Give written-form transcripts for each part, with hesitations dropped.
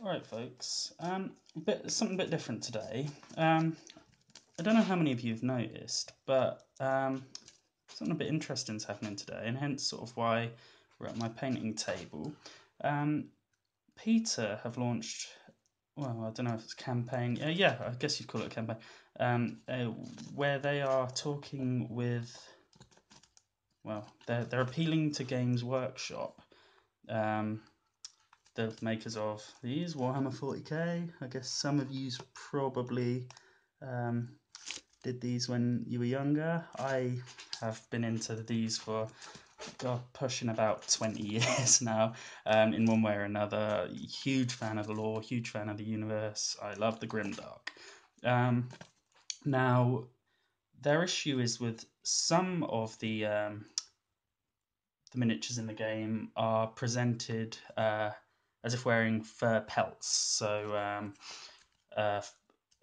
Alright folks, something a bit different today. I don't know how many of you have noticed, but something a bit interesting is happening today, and hence sort of why we're at my painting table. PETA have launched, well, I don't know if it's a campaign, yeah, I guess you'd call it a campaign, where they are talking with, well, they're appealing to Games Workshop, the makers of these, Warhammer 40k. I guess some of you probably did these when you were younger. I have been into these for, God, pushing about 20 years now, in one way or another. Huge fan of the lore, huge fan of the universe. I love the Grimdark. Now, their issue is with some of the miniatures in the game are presented as if wearing fur pelts. So,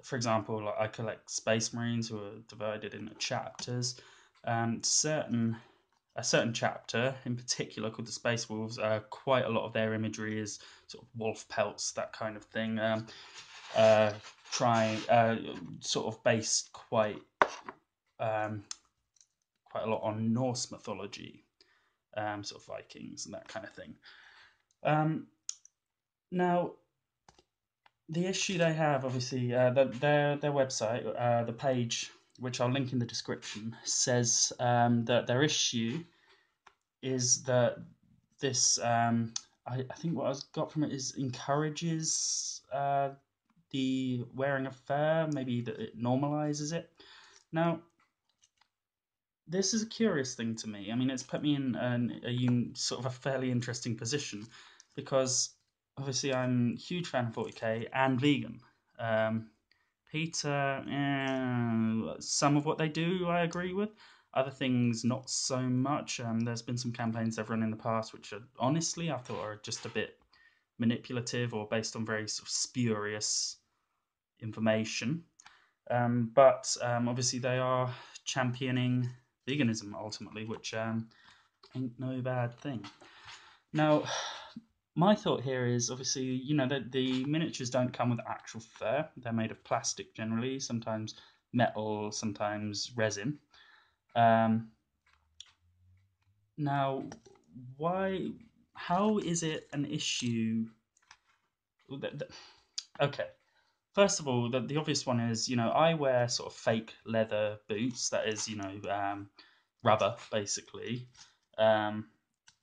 for example, like I collect Space Marines who are divided into chapters. A certain chapter in particular called the Space Wolves, quite a lot of their imagery is sort of wolf pelts, that kind of thing. Sort of based quite a lot on Norse mythology, sort of Vikings and that kind of thing. Now, the issue they have, obviously, their website, the page, which I'll link in the description, says that their issue is that this, I think what I got from it is encourages the wearing of fur, maybe that it normalizes it. Now, this is a curious thing to me. I mean, it's put me in sort of a fairly interesting position, because obviously I'm a huge fan of 40k and vegan. PETA, some of what they do I agree with. Other things not so much. There's been some campaigns they've run in the past which are, honestly, I thought are just a bit manipulative or based on very sort of spurious information. But obviously they are championing veganism ultimately, which ain't no bad thing. Now, my thought here is, obviously, you know, that the miniatures don't come with actual fur. They're made of plastic generally, sometimes metal, sometimes resin. Now, how is it an issue? Okay, first of all, the obvious one is, you know, I wear sort of fake leather boots, that is, you know, rubber, basically.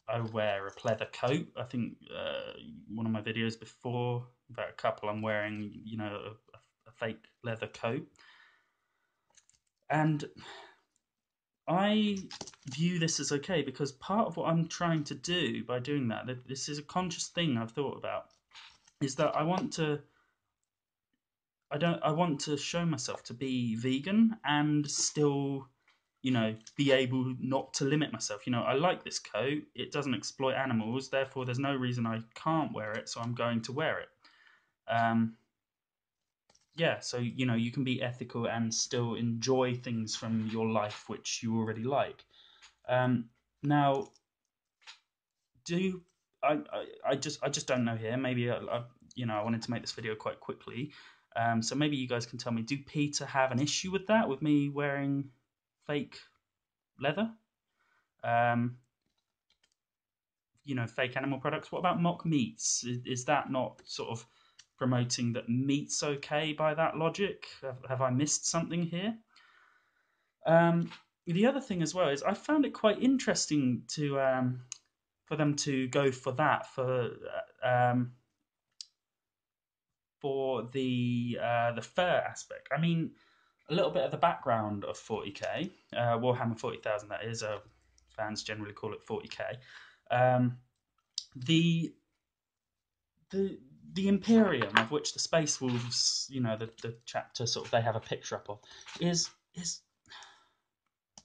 I wear a pleather coat. I think one of my videos before, about a couple, I'm wearing, you know, a fake leather coat. And I view this as okay, because part of what I'm trying to do by doing that, this is a conscious thing I've thought about, is that I want to show myself to be vegan and still, you know, be able not to limit myself. You know, I like this coat, it doesn't exploit animals, therefore there's no reason I can't wear it, so I'm going to wear it. Yeah, so, you know, you can be ethical and still enjoy things from your life which you already like. Now, I just don't know here. Maybe you know, I wanted to make this video quite quickly, so maybe you guys can tell me. Do PETA have an issue with that, with me wearing fake leather? You know, fake animal products. What about mock meats? Is that not sort of promoting that meat's okay by that logic? Have I missed something here? The other thing as well is I found it quite interesting to for them to go for that for the fur aspect. I mean, a little bit of the background of 40k, Warhammer 40,000, that is. Fans generally call it 40k. The Imperium, of which the Space Wolves, you know, the chapter sort of they have a picture up of, is the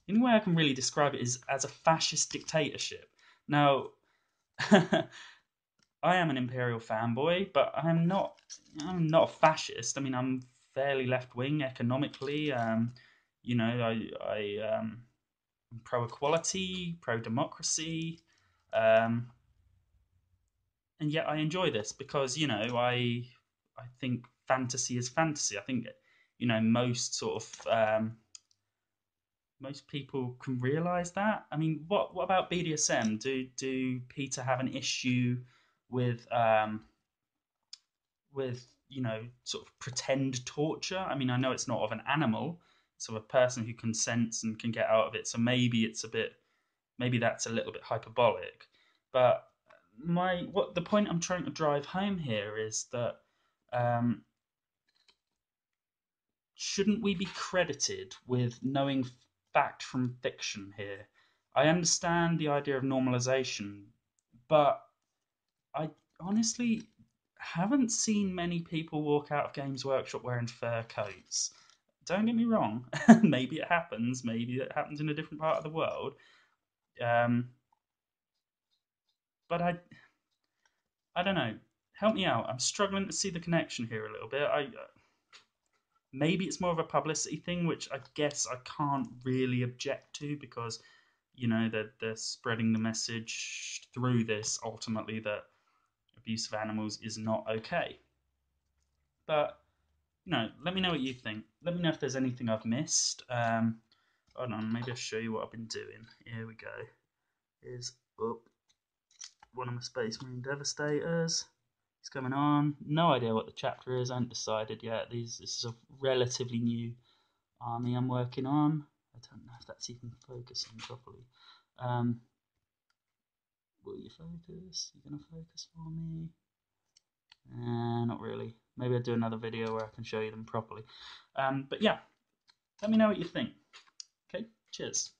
only way I can really describe it is as a fascist dictatorship. Now, I am an Imperial fanboy, but I'm not a fascist. I mean, I'm fairly left wing economically. You know, I'm pro equality, pro democracy. and yet I enjoy this because I think fantasy is fantasy. I think most sort of most people can realize that. I mean, what about BDSM? Do PETA have an issue with sort of pretend torture? I mean, I know it's not of an animal, it's of a person who consents and can get out of it. So maybe that's a little bit hyperbolic. But what the point I'm trying to drive home here is that um, shouldn't we be credited with knowing fact from fiction here? I understand the idea of normalization, but I honestly haven't seen many people walk out of Games Workshop wearing fur coats. Don't get me wrong, maybe it happens, maybe it happens in a different part of the world. Um, but I don't know. Help me out. I'm struggling to see the connection here a little bit. Maybe it's more of a publicity thing, which I guess I can't really object to because they're spreading the message through this ultimately that abuse of animals is not okay. But let me know what you think. Let me know if there's anything I've missed. Hold on, maybe I'll show you what I've been doing. Here we go. Here's one of my Space Marine Devastators. He's coming on. No idea what the chapter is. I haven't decided yet. This is a relatively new army I'm working on. I don't know if that's even focusing properly. Will you focus? You gonna focus for me? Not really. Maybe I'll do another video where I can show you them properly. But yeah, let me know what you think. Okay, cheers.